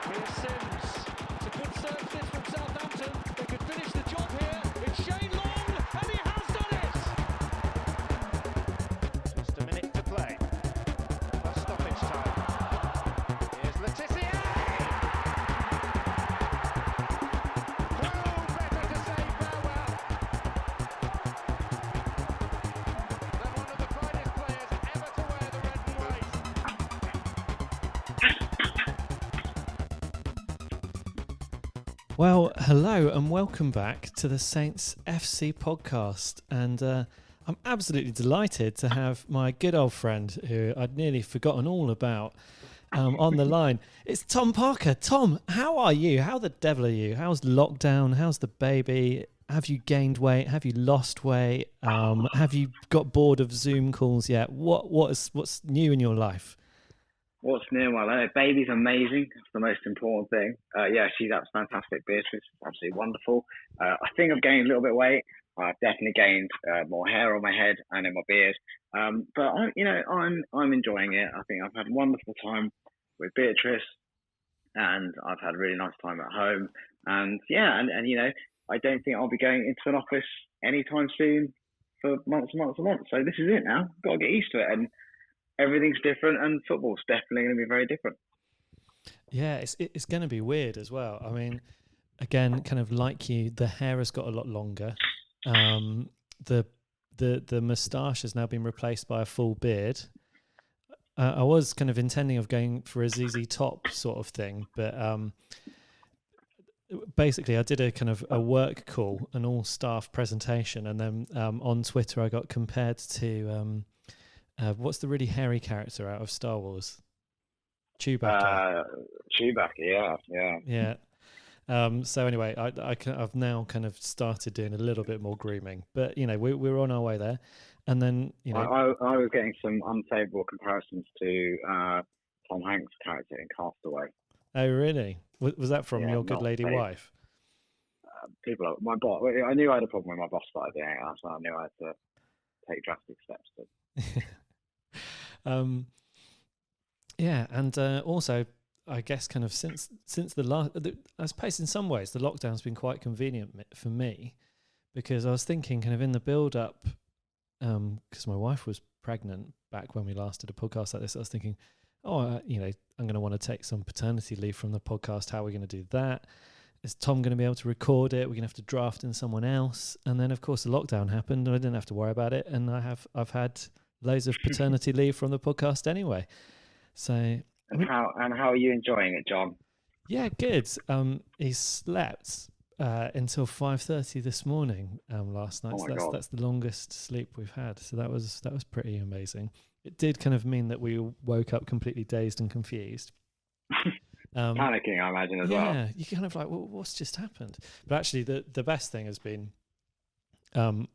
Here's Sims. It's a good serve this from Southampton. They could finish the job here. It's Shane Long, and he has done it! Just a minute to play. Plus stoppage time. Here's Letizia! Who better to say farewell than one of the finest players ever to wear the red and white? Well, hello and welcome back to the Saints FC podcast. And I'm absolutely delighted to have my good old friend, who I'd nearly forgotten all about, on the line. It's Tom Parker. Tom, how are you? How the devil are you? How's lockdown? How's the baby? Have you gained weight? Have you lost weight? Have you got bored of Zoom calls yet? What's new in your life? What's new in my life? Baby's amazing. That's the most important thing. Yeah, she's fantastic. Beatrice, absolutely wonderful. I think I've gained a little bit of weight. I've definitely gained more hair on my head and in my beard. But I'm enjoying it. I think I've had a wonderful time with Beatrice, and I've had a really nice time at home. And yeah, and I don't think I'll be going into an office anytime soon for months and months and months. So this is it now. Got to get used to it. And everything's different, and football's definitely going to be very different. Yeah, it's going to be weird as well. I mean, again, kind of like you, the hair has got a lot longer. The moustache has now been replaced by a full beard. I was kind of intending of going for a ZZ Top sort of thing, but basically I did a kind of a work call, an all staff presentation, and then on Twitter I got compared to what's the really hairy character out of Star Wars? Chewbacca. Chewbacca, yeah. So anyway, I've now kind of started doing a little bit more grooming, but we're on our way there. And then I was getting some unfavourable comparisons to Tom Hanks' character in Castaway. Oh really? Was that from your good lady wife? My boss. I knew I had a problem when my boss started doing it, so I knew I had to take drastic steps to. Yeah, and also I guess kind of since the last, I suppose in some ways the lockdown's been quite convenient for me, because I was thinking kind of in the build up, because my wife was pregnant back when we last did a podcast like this. I was thinking, I'm going to want to take some paternity leave from the podcast. How are we going to do that? Is Tom going to be able to record it? We're going to have to draft in someone else. And then of course the lockdown happened and I didn't have to worry about it. And I've had loads of paternity leave from the podcast anyway. So how are you enjoying it, John? Yeah, good. He slept until 5:30 this morning last night. So that's the longest sleep we've had. So that was pretty amazing. It did kind of mean that we woke up completely dazed and confused. Panicking, I imagine, as well. Yeah, you're kind of like, well, what's just happened? But actually, the best thing has been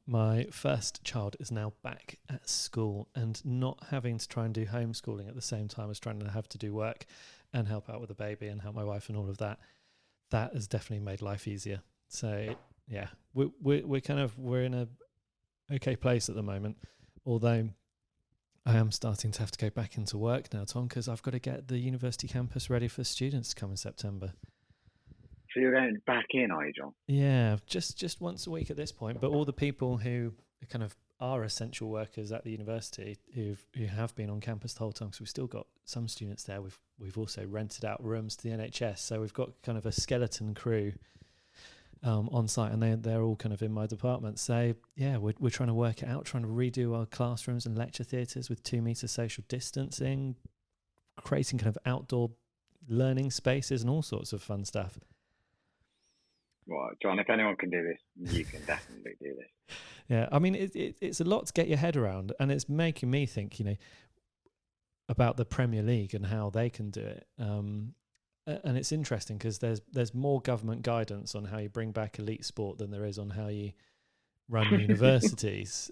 my first child is now back at school and not having to try and do homeschooling at the same time as trying to have to do work and help out with the baby and help my wife and all of that. That has definitely made life easier. So yeah, we're in a okay place at the moment, although I am starting to have to go back into work now, Tom, because I've got to get the university campus ready for students to come in September. So you're going back in, are you, John? Yeah, just once a week at this point. But all the people who kind of are essential workers at the university who have been on campus the whole time, because we've still got some students there. We've also rented out rooms to the NHS, so we've got kind of a skeleton crew on site, and they're all kind of in my department. So yeah, we're trying to work it out, trying to redo our classrooms and lecture theatres with 2 metre social distancing, creating kind of outdoor learning spaces and all sorts of fun stuff. Well, John, if anyone can do this, you can definitely do this. Yeah, I mean, it's a lot to get your head around, and it's making me think, about the Premier League and how they can do it. And it's interesting because there's more government guidance on how you bring back elite sport than there is on how you run universities,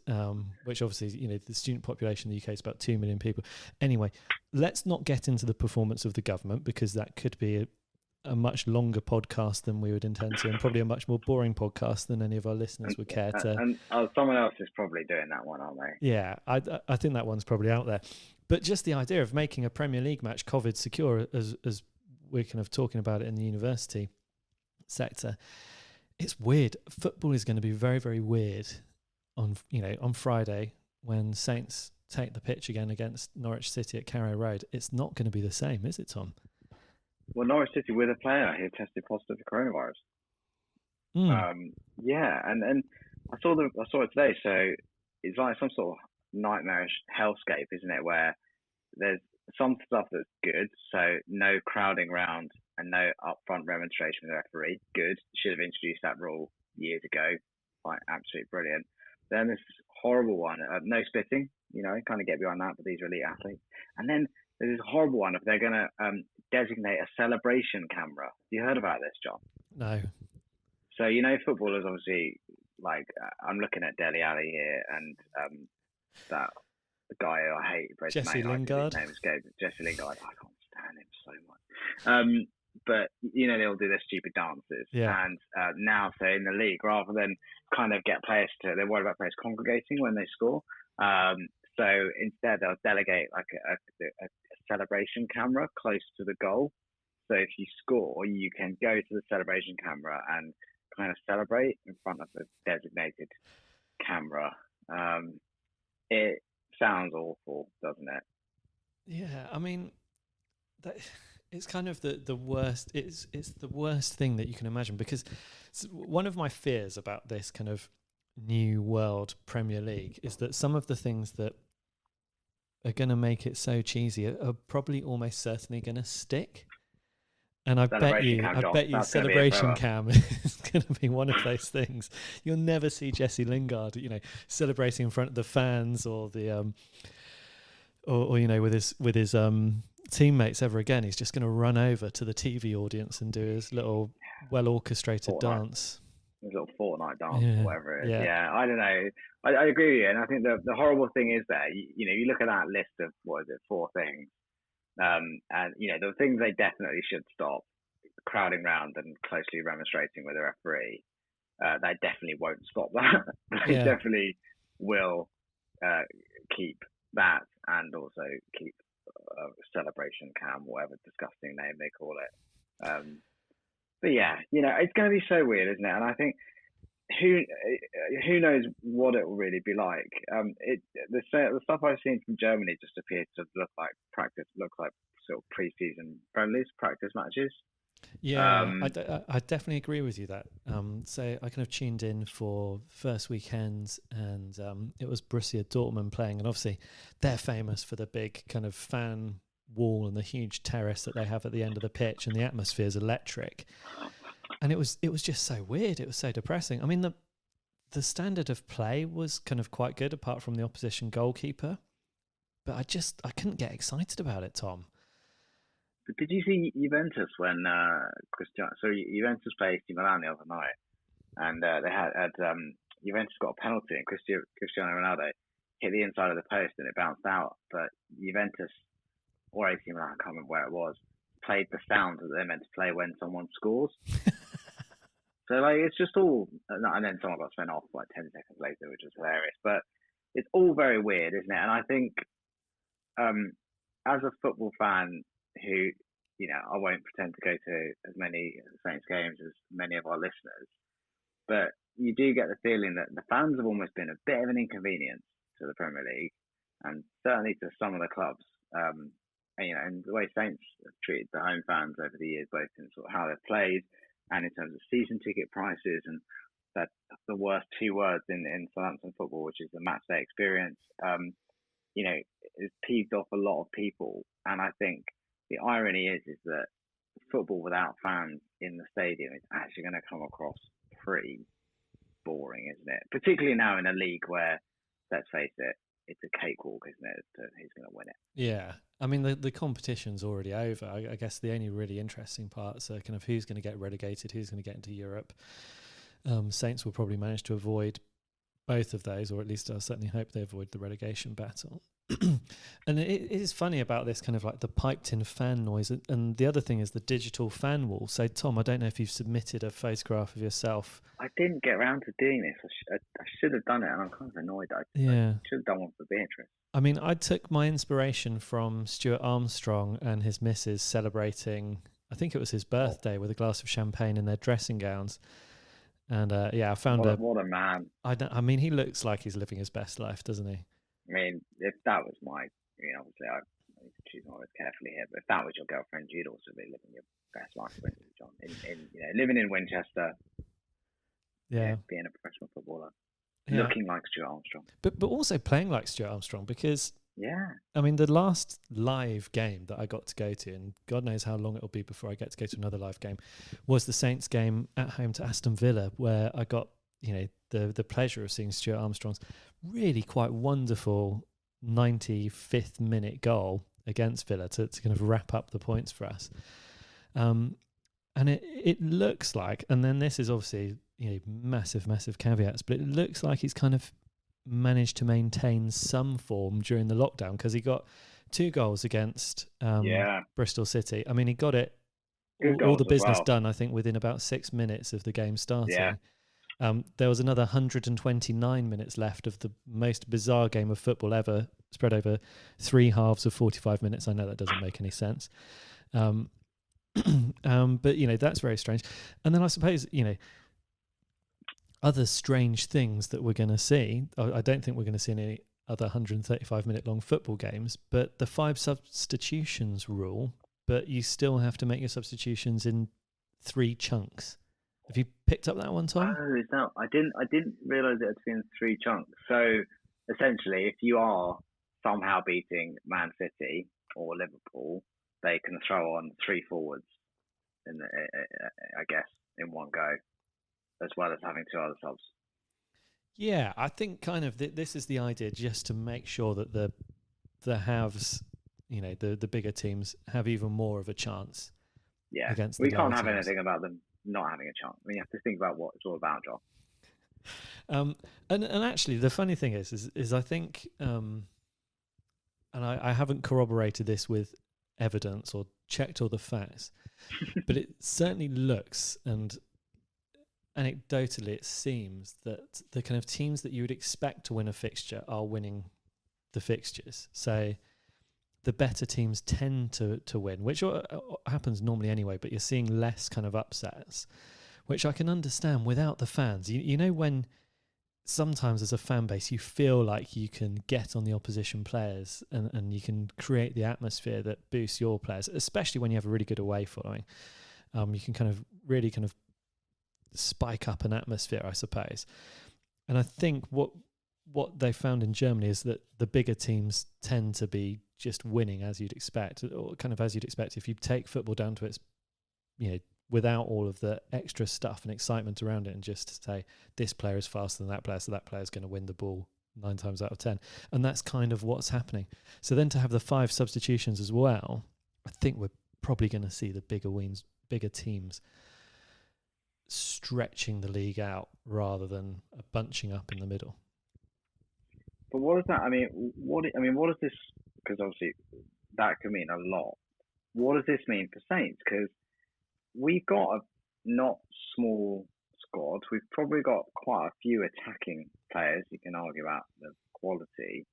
which obviously, the student population in the UK is about 2 million people. Anyway, let's not get into the performance of the government, because that could be a much longer podcast than we would intend to, and probably a much more boring podcast than any of our listeners would care to. And someone else is probably doing that one, aren't they? Yeah, I think that one's probably out there. But just the idea of making a Premier League match COVID secure, as we're kind of talking about it in the university sector, it's weird. Football is going to be very, very weird on Friday when Saints take the pitch again against Norwich City at Carrow Road. It's not going to be the same, is it, Tom? Well, Norwich City with a player who tested positive for coronavirus. Yeah, and I saw it today. So it's like some sort of nightmarish hellscape, isn't it? Where there's some stuff that's good, so no crowding round and no upfront remonstration with the referee. Good. Should have introduced that rule years ago. Like, absolutely brilliant. Then there's this horrible one, no spitting. Kind of get behind that, but these are elite athletes. And then there's this horrible one if they're going to designate a celebration camera. You heard about this, John? No. So, footballers obviously, like, I'm looking at Dele Alli here and that guy who I hate, Jesse Lingard. His name escaped. Jesse Lingard. I can't stand him so much. But, they'll do their stupid dances. Yeah. And now, so in the league, rather than kind of get players they're worried about players congregating when they score. So instead, they'll delegate like a celebration camera close to the goal. So if you score, you can go to the celebration camera and kind of celebrate in front of a designated camera. It sounds awful, doesn't it? Yeah, I mean, it's kind of the worst. It's the worst thing that you can imagine, because one of my fears about this kind of new world Premier League is that some of the things that are going to make it so cheesy are probably almost certainly going to stick. And I bet you celebration cam is going to be one of those things. You'll never see Jesse Lingard, celebrating in front of the fans or the or with his teammates ever again. He's just going to run over to the TV audience and do his little well orchestrated dance. His little Fortnite dance, or whatever it is. Yeah, I don't know. I agree with you, and I think the horrible thing is that you look at that list of 4 things. And the things they definitely should stop: crowding round and closely remonstrating with the referee. They definitely won't stop that. They definitely will keep that, and also keep celebration cam, whatever disgusting name they call it. But yeah, it's going to be so weird, isn't it? And I think who knows what it will really be like. The stuff I've seen from Germany just appears to look like sort of pre-season friendlies, practice matches. Yeah, I definitely agree with you that. So I kind of tuned in for first weekend, and it was Borussia Dortmund playing, and obviously they're famous for the big kind of fan wall and the huge terrace that they have at the end of the pitch, and the atmosphere is electric. And it was just so weird. It was so depressing. I mean, the standard of play was kind of quite good, apart from the opposition goalkeeper. But I couldn't get excited about it, Tom. But did you see Juventus when Juventus played AC Milan the other night, and they had Juventus got a penalty, and Cristiano Ronaldo hit the inside of the post and it bounced out. But Juventus or AC Milan, I can't remember where it was, played the sound that they're meant to play when someone scores. So it's just all, and then someone got sent off 10 seconds later, which was hilarious. But it's all very weird, isn't it? And I think as a football fan who, I won't pretend to go to as many Saints games as many of our listeners, but you do get the feeling that the fans have almost been a bit of an inconvenience to the Premier League, and certainly to some of the clubs. And the way Saints have treated the home fans over the years, both in sort of how they've played and in terms of season ticket prices, and that the worst 2 words in Southampton football, which is the match day experience, it's peeved off a lot of people. And I think the irony is that football without fans in the stadium is actually going to come across pretty boring, isn't it? Particularly now in a league where, let's face it, it's a cakewalk, isn't it, as to who's going to win it? Yeah. I mean, the competition's already over. I guess the only really interesting parts are kind of who's going to get relegated, who's going to get into Europe. Saints will probably manage to avoid both of those, or at least I certainly hope they avoid the relegation battle. And it is funny about this kind of like the piped in fan noise. And the other thing is the digital fan wall. So, Tom, I don't know if you've submitted a photograph of yourself. I didn't get around to doing this. I should have done it, and I'm kind of annoyed. I should have done one for Beatrice. I mean, I took my inspiration from Stuart Armstrong and his missus celebrating, I think it was his birthday, with a glass of champagne in their dressing gowns. And I found what a man. I mean, he looks like he's living his best life, doesn't he? I mean, if that was obviously I need to choose my words carefully here, but if that was your girlfriend, you'd also be living your best life, wouldn't you, John? Living in Winchester, being a professional footballer, looking like Stuart Armstrong, but also playing like Stuart Armstrong, because I mean, the last live game that I got to go to, and God knows how long it'll be before I get to go to another live game, was the Saints game at home to Aston Villa, where I got the pleasure of seeing Stuart Armstrong's really quite wonderful 95th minute goal against Villa to kind of wrap up the points for us. And it looks like, and then this is obviously massive caveats, but it looks like he's kind of managed to maintain some form during the lockdown, because he got 2 goals against Bristol City. I mean, he got it all the business done, I think, within about 6 minutes of the game starting. Yeah. There was another 129 minutes left of the most bizarre game of football ever, spread over 3 halves of 45 minutes. I know that doesn't make any sense. But, that's very strange. And then I suppose, other strange things that we're going to see. I don't think we're going to see any other 135-minute long football games, but the 5 substitutions rule, but you still have to make your substitutions in 3 chunks. Have you picked up that one, Tom? Oh, I didn't realise it had been in 3 chunks. So essentially, if you are somehow beating Man City or Liverpool, they can throw on 3 forwards, in one go, as well as having 2 other subs. Yeah, I think kind of this is the idea, just to make sure that the halves, the bigger teams have even more of a chance. Yeah, against we can't have anything about them not having a chance. I mean, you have to think about what it's all about, John. And actually, the funny thing is I think, and I haven't corroborated this with evidence or checked all the facts, but it certainly looks, and anecdotally it seems, that the kind of teams that you would expect to win a fixture are winning the fixtures. So the better teams tend to win, which happens normally anyway, but you're seeing less kind of upsets, which I can understand without the fans. You know, when sometimes as a fan base you feel like you can get on the opposition players and you can create the atmosphere that boosts your players, especially when you have a really good away following. You can kind of really kind of spike up an atmosphere, I suppose. And I think what they found in Germany is that the bigger teams tend to be just winning as you'd expect, or kind of as you'd expect if you take football down to its, without all of the extra stuff and excitement around it, and just say this player is faster than that player, so that player is going to win the ball 9 times out of 10. And that's kind of what's happening. So then to have the 5 substitutions as well, I think we're probably going to see the bigger teams stretching the league out rather than a bunching up in the middle. But what does that? I mean, what does this? Because obviously that could mean a lot. What does this mean for Saints? Because we've got a not small squad. We've probably got quite a few attacking players. You can argue about the quality.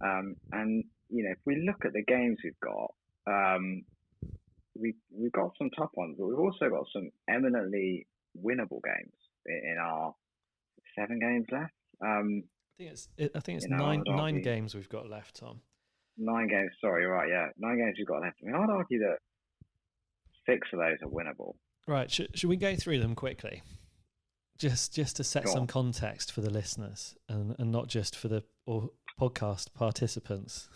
And if we look at the games we've got, we've got some tough ones, but we've also got some eminently winnable games in our 7 games left. I think it's nine games we've got left, Tom. 9 games. Sorry, you're right. Yeah, 9 games we've got left. I mean, I'd argue that 6 of those are winnable. Right. Should we go through them quickly? Just to set some context for the listeners and not just for the podcast participants.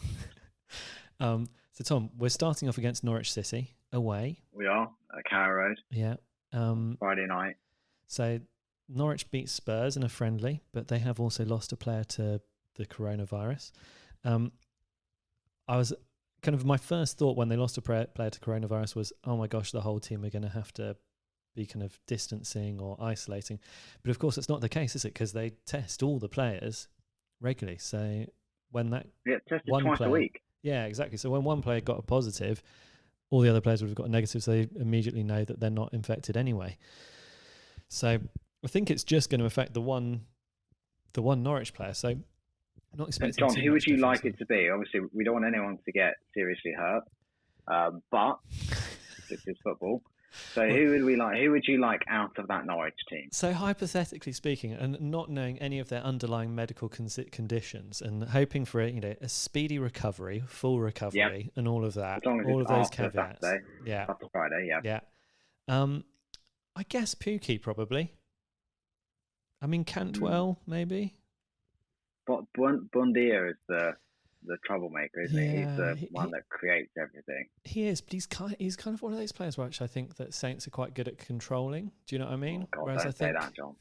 So, Tom, we're starting off against Norwich City away. We are at Carrow Road. Yeah. Friday night. So Norwich beat Spurs in a friendly, but they have also lost a player to the coronavirus. I was kind of, my first thought when they lost a player to coronavirus was, oh my gosh, the whole team are going to have to be kind of distancing or isolating. But of course, it's not the case, is it? Because they test all the players regularly. So when that tested one twice a week. Yeah, exactly. So when one player got a positive, all the other players would have got a negative, so they immediately know that they're not infected anyway. So I think it's just going to affect the one Norwich player. So I'm not expecting. John, who would you like it to be? Obviously, we don't want anyone to get seriously hurt, but this is football. So who would you like out of that Norwich team? So hypothetically speaking, and not knowing any of their underlying medical conditions, and hoping for a speedy recovery, full recovery, and all of that, all of those caveats. Saturday, yeah, after Friday, yeah. I guess Pukki probably. I mean Cantwell maybe. But Bundia is the troublemaker, isn't he? He's the one that creates everything. He is, but he's kind of one of those players which I think that Saints are quite good at controlling. Do you know what I mean? Oh God, Whereas don't say that, John.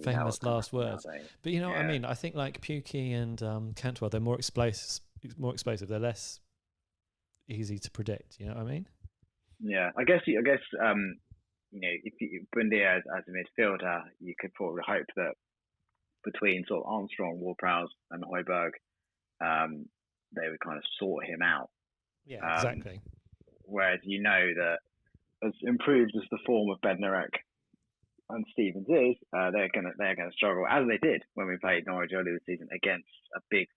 Famous last words. But you know what I mean? I think like Pukki and Cantwell, they're more explosive. They're less easy to predict. You know what I mean? Yeah, I guess if Bundia as a midfielder, you could probably hope that between sort of Armstrong, Ward-Prowse and Højbjerg, they would kind of sort him out. Yeah, exactly. Whereas that as improved as the form of Bednarek and Stevens is, they're gonna struggle, as they did when we played Norwich earlier this season against a big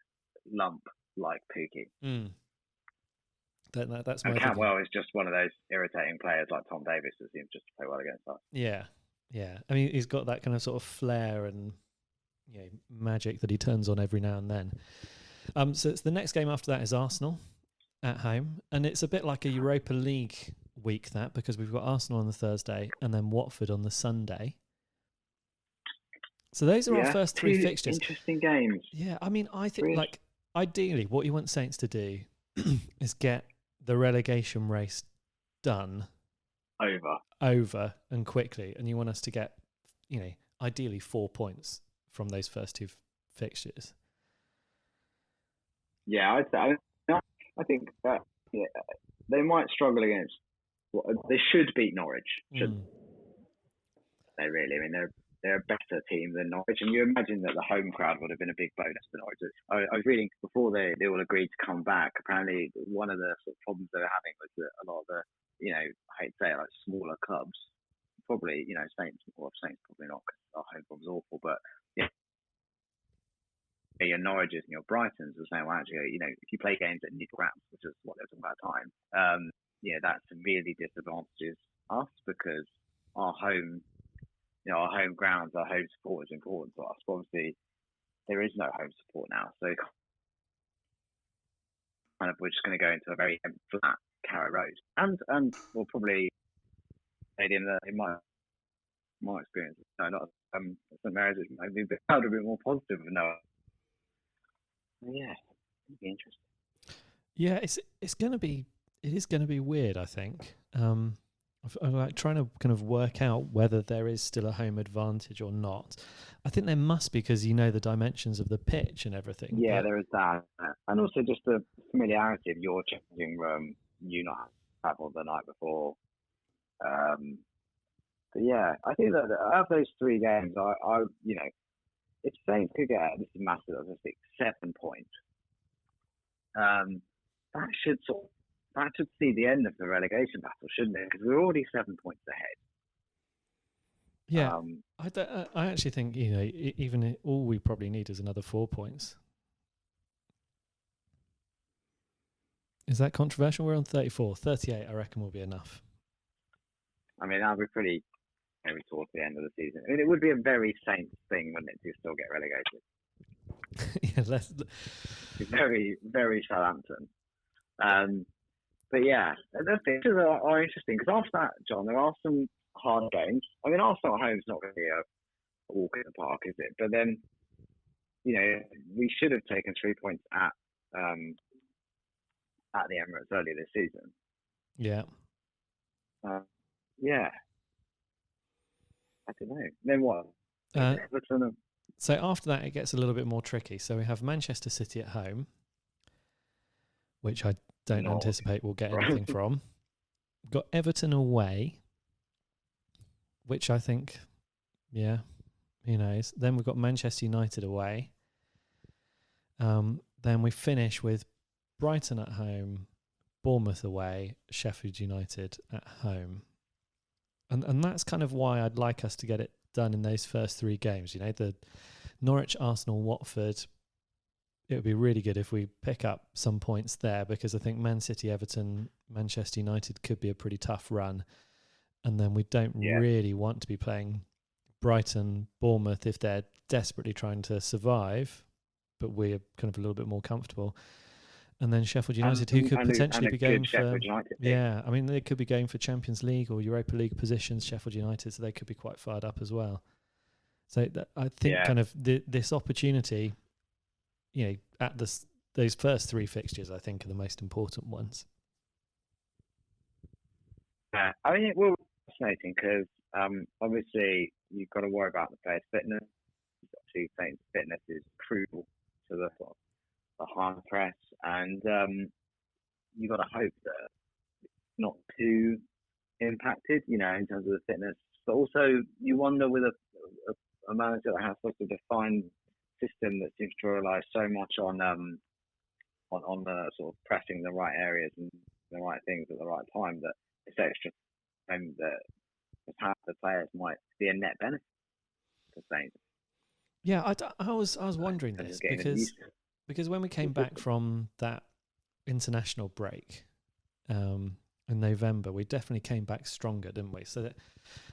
lump like Pukki. That's and Cantwell is just one of those irritating players like Tom Davis that seems just to play well against us. Yeah. I mean, he's got that kind of sort of flair and magic that he turns on every now and then. So it's the next game after that is Arsenal at home, and it's a bit like a Europa League week because we've got Arsenal on the Thursday and then Watford on the Sunday. So those are our first three fixtures. Interesting games. Yeah, I mean, I think ideally what you want Saints to do is get the relegation race done over and quickly, and you want us to get ideally 4 points from those first two fixtures. Yeah, I think that they might struggle against. They should beat Norwich. Shouldn't they? Really, I mean, they're a better team than Norwich, and you imagine that the home crowd would have been a big bonus for Norwich. I was reading before they all agreed to come back. Apparently, one of the sort of problems they were having was that a lot of the I hate to say it, like smaller clubs, probably Saints probably not because our home form's awful, but your Norwiches and your Brightons were saying, well, actually, if you play games at neutral grounds, which is what they were talking about at the time, that severely disadvantages us because our home grounds, our home support is important to us. But obviously, there is no home support now, so kind of we're just going to go into a very flat carrot road, and we'll probably stadium that in my experience, not St Mary's, it might be a bit more positive. No. Yeah, it'll be interesting. Yeah, it is going to be weird, I think. I'm like trying to kind of work out whether there is still a home advantage or not. I think there must be because the dimensions of the pitch and everything. Yeah, there is that, and also just the familiarity of your changing room. You not traveled the night before. But yeah, I think that out of those three games, I if Saints could get, this is massive, I think 7 points. That should see the end of the relegation battle, shouldn't it? Because we're already 7 points ahead. Yeah, I actually think even all we probably need is another 4 points. Is that controversial? We're on 34, 38. I reckon will be enough. I mean, that'll be pretty. Maybe towards the end of the season. I mean, it would be a very Saints thing, wouldn't it, to still get relegated? Very, very Southampton. But yeah, the fixtures are interesting because after that, John, there are some hard games. I mean, Arsenal at home is not going to be a walk in the park, is it? But then, we should have taken 3 points at the Emirates earlier this season. Yeah. Yeah. I don't know. Then what? So after that, it gets a little bit more tricky. So we have Manchester City at home, which I don't anticipate we'll get anything from. We've got Everton away, which I think, yeah, who knows. Then we've got Manchester United away. Then we finish with Brighton at home, Bournemouth away, Sheffield United at home. And that's kind of why I'd like us to get it done in those first 3 games. You know, the Norwich, Arsenal, Watford, it would be really good if we pick up some points there, because I think Man City, Everton, Manchester United could be a pretty tough run. And then we don't really want to be playing Brighton, Bournemouth if they're desperately trying to survive, but we're kind of a little bit more comfortable. And then Sheffield United, who could potentially be going for... Yeah, I mean, they could be going for Champions League or Europa League positions, Sheffield United, so they could be quite fired up as well. So I think kind of this opportunity, you know, at those first 3 fixtures, I think are the most important ones. Yeah, I mean, it will be fascinating because obviously you've got to worry about the players' fitness. Obviously, Saints' fitness is crucial to the sort of the high press, and you've got to hope that it's not too impacted, you know, in terms of the fitness. But also, you wonder with a manager that has such a defined system that seems to rely so much on the sort of pressing the right areas and the right things at the right time, that it's extra time that perhaps the players might be a net benefit to Saints. Yeah, I was wondering this because when we came back from that international break in November, we definitely came back stronger, didn't we? So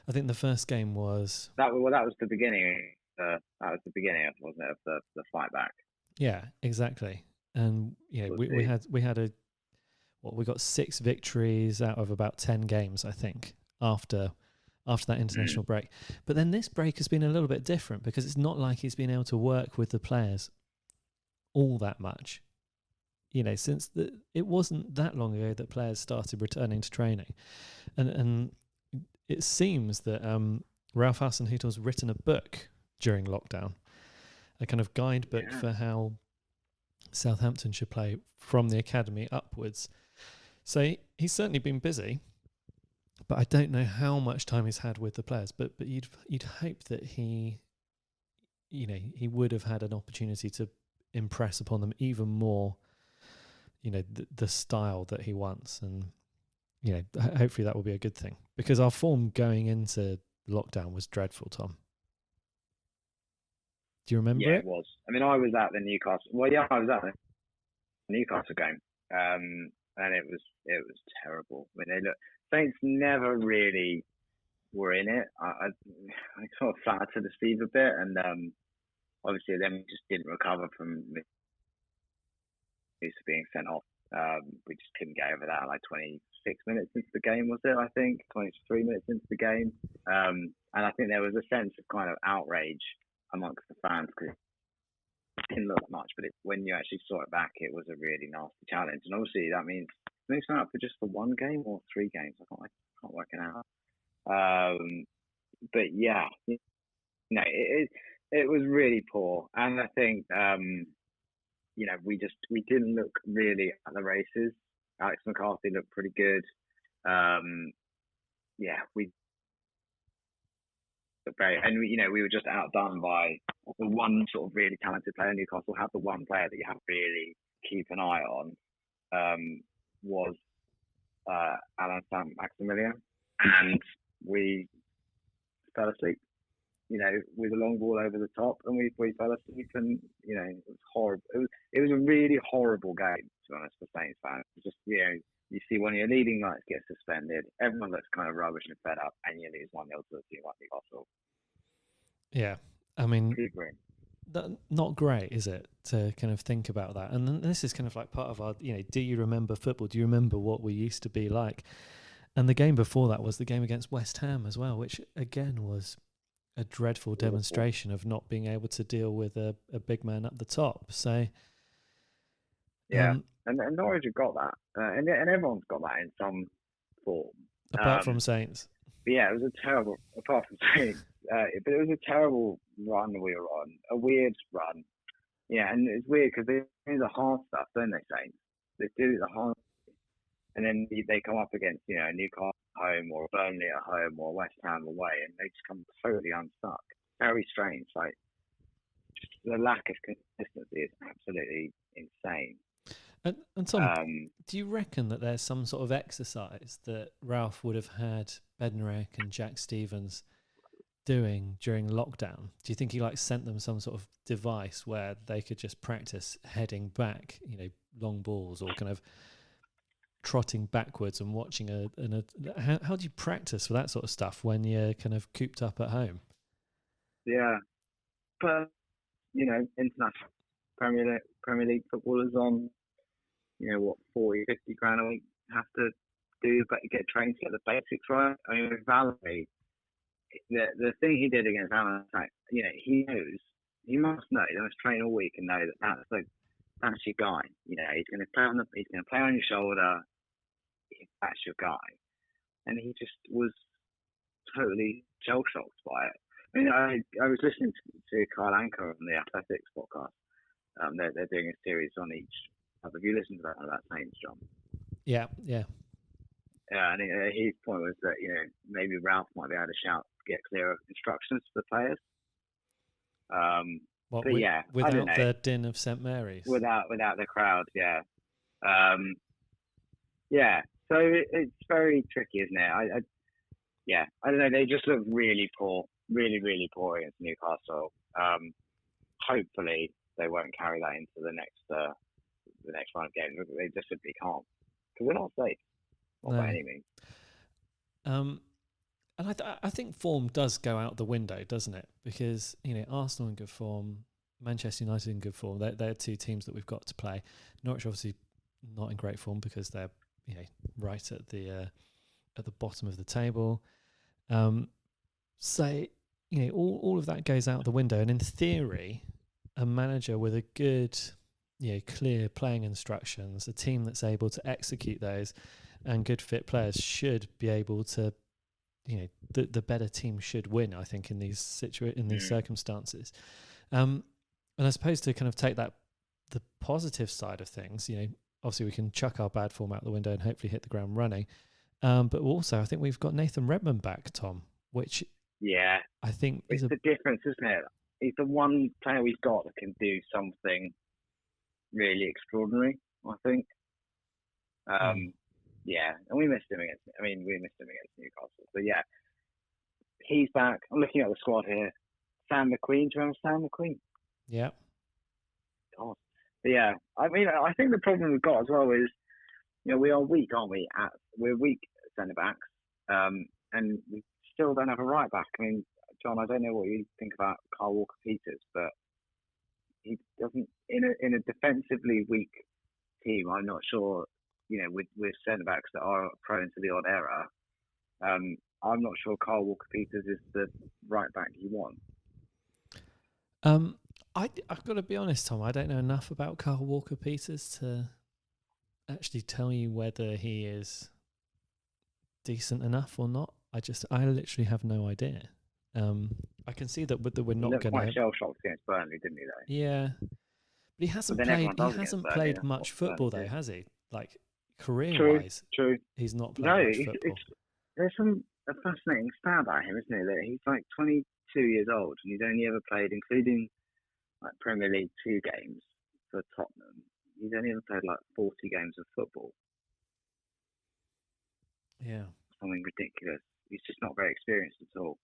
I think the first game was that was the beginning. That was the beginning, wasn't it, of the fight back? Yeah, exactly. And yeah, we got 6 victories out of about 10 games, I think, after that international break. But then this break has been a little bit different because it's not like he's been able to work with the players all that much. You know, since it wasn't that long ago that players started returning to training. And it seems that Ralph Hasenhüttl's written a book during lockdown, a kind of guidebook for how Southampton should play from the academy upwards. So he's certainly been busy, but I don't know how much time he's had with the players. But you'd hope that he would have had an opportunity to impress upon them even more, you know, the style that he wants. And, you know, hopefully that will be a good thing, because our form going into lockdown was dreadful, Tom. Do you remember it? Yeah, it was. I mean, I was at the Newcastle. Well, yeah, I was at the Newcastle game, and it was terrible. I mean, Saints never really were in it. I sort of flattered to deceive a bit, and obviously then we just didn't recover from being sent off. We just couldn't get over that. Like 26 minutes into the game, was it? I think 23 minutes into the game, and I think there was a sense of kind of outrage amongst the fans because it didn't look much, but when you actually saw it back, it was a really nasty challenge. And obviously that means it's not for just for 1 game or 3 games. I can't work it out. But yeah, you know, it was really poor, and I think you know, we didn't look really at the races. Alex McCarthy looked pretty good. Yeah, we looked very, and we were just outdone by the one sort of really talented player. Newcastle had the one player that you have to really keep an eye on. Was Alan Maximilian, and we fell asleep. You know, with a long ball over the top, and we fell asleep, and you know, it was horrible. It was a really horrible game, to be honest, for Saints fans. Just, you know, you see one of your leading lights get suspended, everyone looks kind of rubbish and fed up, and you lose 1-0 to a team like Newcastle. Yeah, I mean, not great, is it, to kind of think about that? And then this is kind of like part of our, you know, do you remember football? Do you remember what we used to be like? And the game before that was the game against West Ham as well, which again was a dreadful demonstration of not being able to deal with a big man up the top. So yeah, and Norwich have got that, and everyone's got that in some form, apart from Saints. But yeah, it was a terrible, apart from Saints, but it was a terrible run we were on, a weird run. Yeah, and it's weird because they do the hard stuff, don't they, Saints? They do the hard, and then they come up against, you know, Newcastle home, or Burnley at home, or West Ham away, and they just come totally unstuck. Very strange. Like, just the lack of consistency is absolutely insane. And Tom, do you reckon that there's some sort of exercise that Ralph would have had Bednarek and Jack Stevens doing during lockdown? Do you think he sent them some sort of device where they could just practice heading back, long balls, or kind of trotting backwards and watching how do you practice for that sort of stuff when you're kind of cooped up at home? Yeah, but international Premier League footballers on 40, 50 grand a week have to get trained to get the basics right. I mean, with Valerie, the thing he did against Alan, he knows, he must know, he must train all week and know that that's your guy. He's going to play on your shoulder. That's your guy. And he just was totally shell shocked by it. I mean, I was listening to Kyle Anker on the Athletics podcast. They're doing a series on each. Have you listened to that Saints, John? Yeah. Yeah, and his point was that maybe Ralph might be able to get clearer instructions to the players. Without the din of St Mary's. Without the crowd, yeah. So it's very tricky, isn't it? I don't know. They just look really poor, really, really poor against Newcastle. Hopefully they won't carry that into the next round of games. They just simply can't, because we're not safe, not by any means. And I think form does go out the window, doesn't it? Because Arsenal in good form, Manchester United in good form. They're two teams that we've got to play. Norwich obviously not in great form because they're right at the bottom of the table. So all of that goes out the window. And in theory, a manager with a good, clear playing instructions, a team that's able to execute those, and good fit players should be able to. The better team should win, I think, in these circumstances. And I suppose to kind of take the positive side of things, obviously we can chuck our bad form out the window and hopefully hit the ground running. But also, I think we've got Nathan Redmond back, Tom, which I think is the difference, isn't it? He's the one player we've got that can do something really extraordinary, I think. Yeah, and we missed him against Newcastle. But yeah, he's back. I'm looking at the squad here. Sam McQueen, do you remember Sam McQueen? Yeah. God. But yeah, I mean, I think the problem we've got as well is, we are weak, aren't we? We're weak centre backs, and we still don't have a right back. I mean, John, I don't know what you think about Carl Walker-Peters, but he doesn't in a defensively weak team. I'm not sure. With centre backs that are prone to the odd error, I'm not sure Carl Walker-Peters is the right back you want. I've got to be honest, Tom. I don't know enough about Carl Walker-Peters to actually tell you whether he is decent enough or not. I literally have no idea. I can see that we're not going to. Quite shell shocked against Burnley, didn't he? Though. Yeah, but he hasn't played. He hasn't played much football though, has he? Like career-wise, true. He's not played much football. There's a fascinating stat about him, isn't it? That he's like 22 years old and he's only ever played, including like Premier League 2 games for Tottenham. He's only ever played like 40 games of football. Yeah, something ridiculous. He's just not very experienced at all.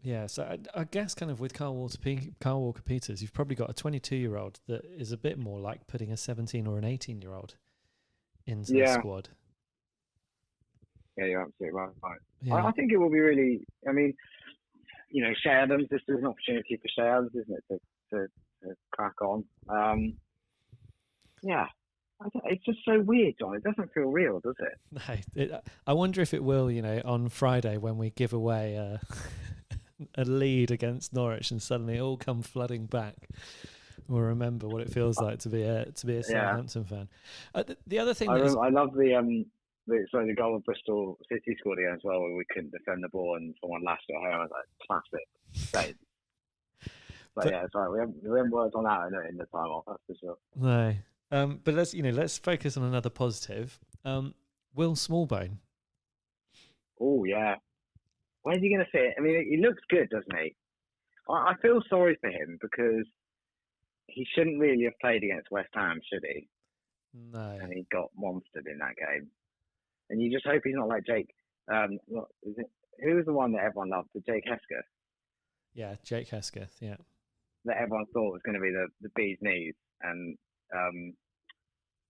Yeah, so I guess kind of with Carl Walker-Peters, you've probably got a 22-year-old that is a bit more like putting a 17 or an 18-year-old into the squad. Yeah, you're absolutely right. Yeah. I think it will be really. I mean, Shea Adams. This is an opportunity for Shea Adams, isn't it, to crack on? Yeah, it's just so weird, John. It doesn't feel real, does it? No, I wonder if it will. On Friday when we give away a lead against Norwich and suddenly it all come flooding back. We'll remember what it feels like to be a Southampton fan. The other thing I love the goal of Bristol City scored again as well, where we couldn't defend the ball and someone lashed it home. I was like, classic. But yeah, it's right. We haven't worked on that in the time off. That's for sure. No, but let's focus on another positive. Will Smallbone. Oh yeah. Where's he going to fit? I mean, he looks good, doesn't he? I feel sorry for him because he shouldn't really have played against West Ham, should he? No. And he got monstered in that game. And you just hope he's not like Jake. What is it? Who was the one that everyone loved? The Jake Hesketh. Yeah, Jake Hesketh. Yeah. That everyone thought was going to be the bee's knees. And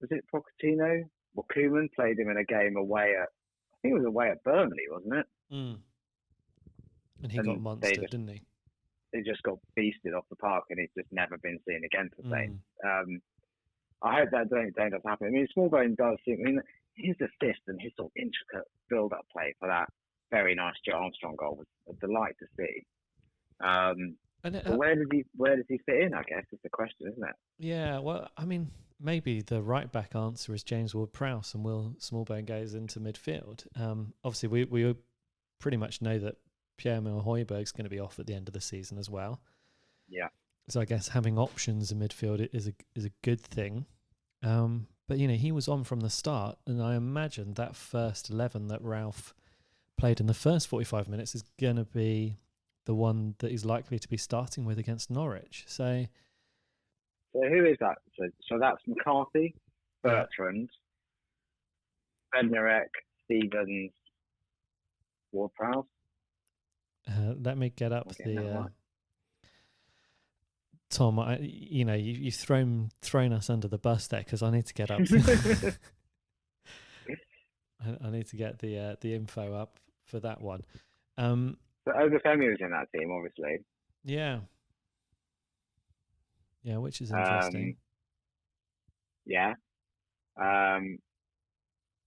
was it Pochettino? Well, Koeman played him in a game away at, I think it was away at Burnley, wasn't it? Mm. And he got monstered, didn't he? He just got beasted off the park, and he's just never been seen again for Saints. I hope that don't happen. I mean, Smallbone does. I mean, his assist and his sort of intricate build-up play for that very nice Joe Armstrong goal was a delight to see. But where does he fit in? I guess is the question, isn't it? Yeah. Well, I mean, maybe the right back answer is James Ward-Prowse, and Will Smallbone goes into midfield. Obviously, we pretty much know that Pierre-Emile Højbjerg's going to be off at the end of the season as well. Yeah. So I guess having options in midfield is a good thing. But he was on from the start, and I imagine that first 11 that Ralph played in the first 45 minutes is going to be the one that he's likely to be starting with against Norwich. So who is that? So that's McCarthy, Bertrand, Bednarek, Stevens, Ward-Prowse. Let me get up the Tom. You've thrown us under the bus there because I need to get up. I need to get the info up for that one. But Obafemi was in that team, obviously. Yeah. Yeah, which is interesting. Yeah.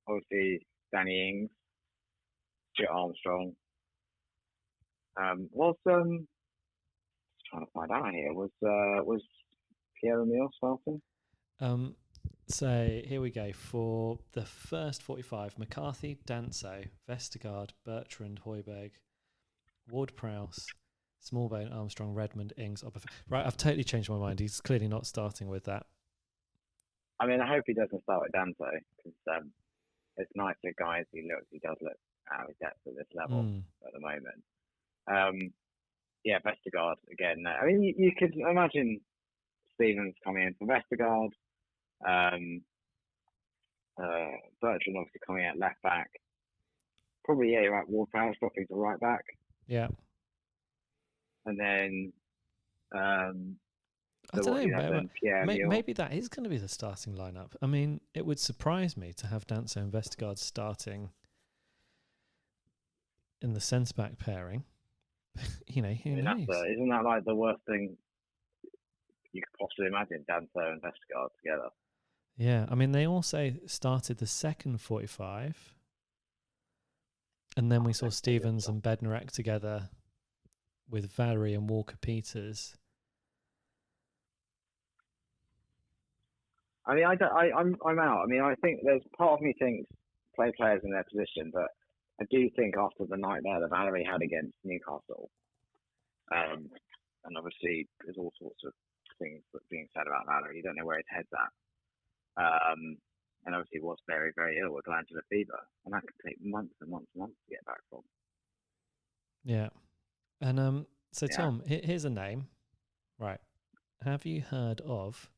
Obviously, Danny Ings, Stuart Armstrong. Trying to find out here, was Pierre-Emile starting? So here we go. For the first 45, McCarthy, Danso, Vestergaard, Bertrand, Højbjerg, Ward-Prowse, Smallbone, Armstrong, Redmond, Ings. Right, I've totally changed my mind. He's clearly not starting with that. I mean, I hope he doesn't start with Danso because it's nice for guys he does look out of his depth at this level at the moment. Yeah, Vestergaard again. I mean, you could imagine Stevens coming in for Vestergaard. Bertrand obviously coming out left back. Probably, you're right, Ward-Prowse dropping to right back. Yeah. And then I don't know. Maybe that is going to be the starting lineup. I mean, it would surprise me to have Danso and Vestergaard starting in the centre back pairing. Who knows? Isn't that like the worst thing you could possibly imagine? Danso and Vestergaard together. Yeah, I mean, they also started the second 45, and then we saw Stevens and Bednarek together with Valerie and Walker-Peters. I mean, I'm out. I mean, I think there's part of me thinks play players in their position, but I do think after the night there that Valerie had against Newcastle, and obviously there's all sorts of things being said about Valerie. You don't know where his head's at. And obviously was very, very ill with glandular fever, and that could take months and months and months to get back from. Yeah. And so Tom, here's a name. Right. Have you heard of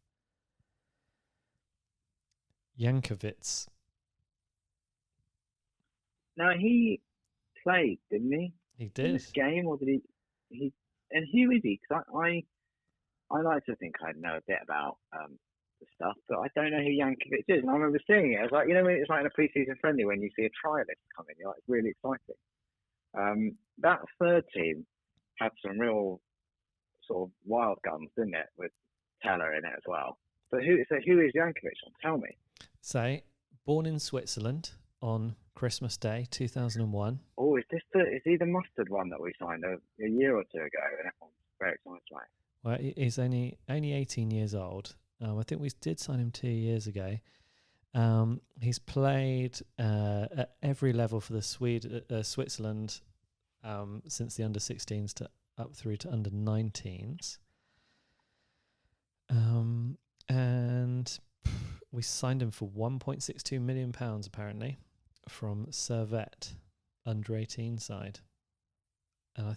Jankovic? No, he played, didn't he? He did. In this game, or did he? And who is he? Because I like to think I know a bit about the stuff, but I don't know who Jankovic is. And I remember seeing it. I was like, when it's like in a pre-season friendly when you see a trialist come in, you're like, it's really exciting. That third team had some real sort of wild guns, didn't it? With Teller in it as well. But who is Jankovic? Tell me. Say, born in Switzerland on Christmas Day 2001. Oh, is he the mustard one that we signed a year or two ago? And everyone's very excited about. Well, he's only 18 years old. I think we did sign him 2 years ago. He's played at every level for the Switzerland since the under-16s to up through to under-19s. And we signed him for £1.62 million apparently from Servette under-18 side. And I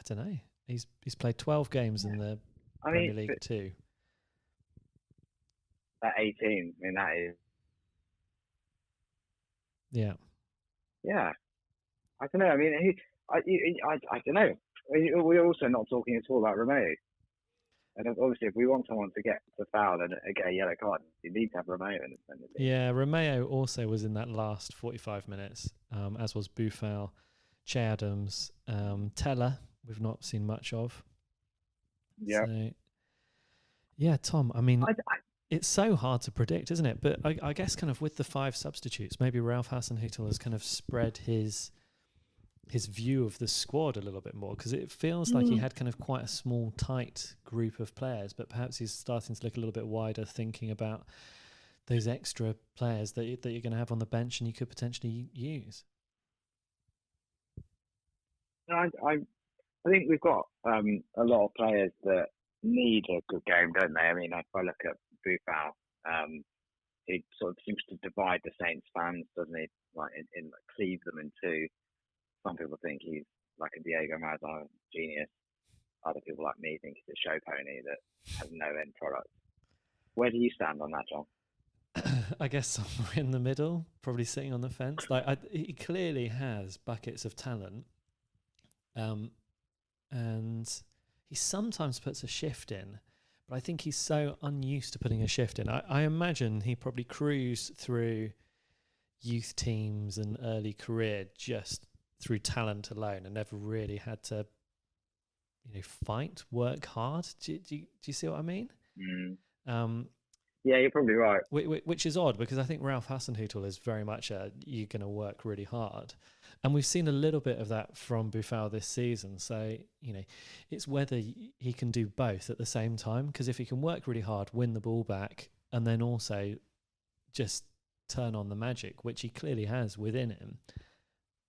don't know, he's played 12 games in the Premier League too. At 18, I mean, that is... Yeah. Yeah. I don't know. I mean, I don't know. We're also not talking at all about Romeo. And obviously, if we want someone to get to foul and get a yellow card, you need to have Romeo in the Premier League. Yeah, Romeo also was in that last 45 minutes, as was Boufal, Che Adams, Teller, we've not seen much of. Yeah. So, yeah, Tom, I mean, it's so hard to predict, isn't it? But I guess kind of with the 5 substitutes, maybe Ralph Hasenhüttl has kind of spread his view of the squad a little bit more, because it feels like he had kind of quite a small, tight group of players, but perhaps he's starting to look a little bit wider, thinking about those extra players that you're going to have on the bench and you could potentially use. I think we've got a lot of players that need a good game, don't they? I mean, if I look at Boufal, he sort of seems to divide the Saints fans, doesn't he? Like, cleave them in two. Some people think he's like a Diego Maradona genius. Other people like me think he's a show pony that has no end product. Where do you stand on that, John? I guess somewhere in the middle, probably sitting on the fence. Like he clearly has buckets of talent, and he sometimes puts a shift in, but I think he's so unused to putting a shift in. I imagine he probably cruised through youth teams and early career just through talent alone, and never really had to, work hard. Do you see what I mean? Yeah, you're probably right. Which is odd, because I think Ralph Hasenhüttl is very much you're going to work really hard. And we've seen a little bit of that from Boufal this season. So, it's whether he can do both at the same time. Because if he can work really hard, win the ball back, and then also just turn on the magic, which he clearly has within him,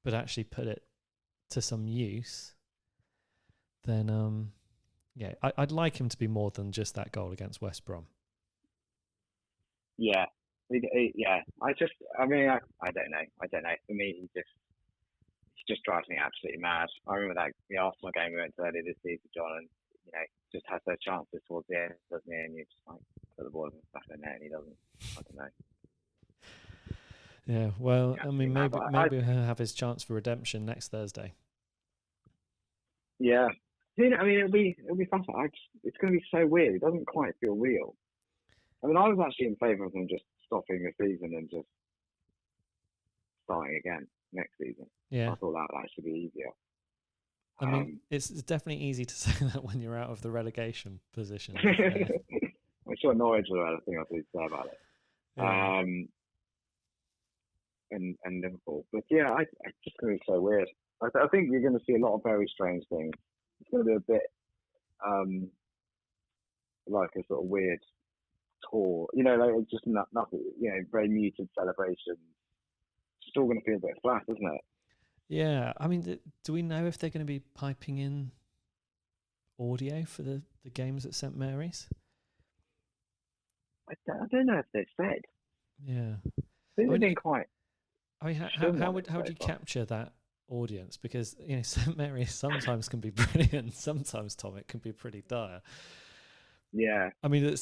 but actually put it to some use, then, I'd like him to be more than just that goal against West Brom. Yeah. Yeah. I don't know. For me, he just drives me absolutely mad. I remember the Arsenal game we went to earlier this season, John, and, just has those chances towards the end, doesn't he? And you just put the ball in the back of the net and he doesn't. I don't know. Yeah, well, I mean, maybe he'll have his chance for redemption next Thursday. Yeah. I mean, it'll be fun. It's going to be so weird. It doesn't quite feel real. I mean, I was actually in favour of them just stopping the season and just starting again next season. Yeah. I thought that would actually be easier. I mean, it's definitely easy to say that when you're out of the relegation position. I'm sure Norwich will have anything else to say about it. Yeah. And Liverpool. But yeah, it's just going to be so weird. I think you're going to see a lot of very strange things. It's going to be a bit like a sort of weird tour. Like it's just nothing, very muted celebrations. It's still going to feel a bit flat, isn't it? Yeah. I mean, do we know if they're going to be piping in audio for the games at St Mary's? I don't know if they've said. Yeah. I think they've been quite... I mean, how would you capture that audience? Because St Mary's sometimes can be brilliant, sometimes, Tom, it can be pretty dire. Yeah. I mean, do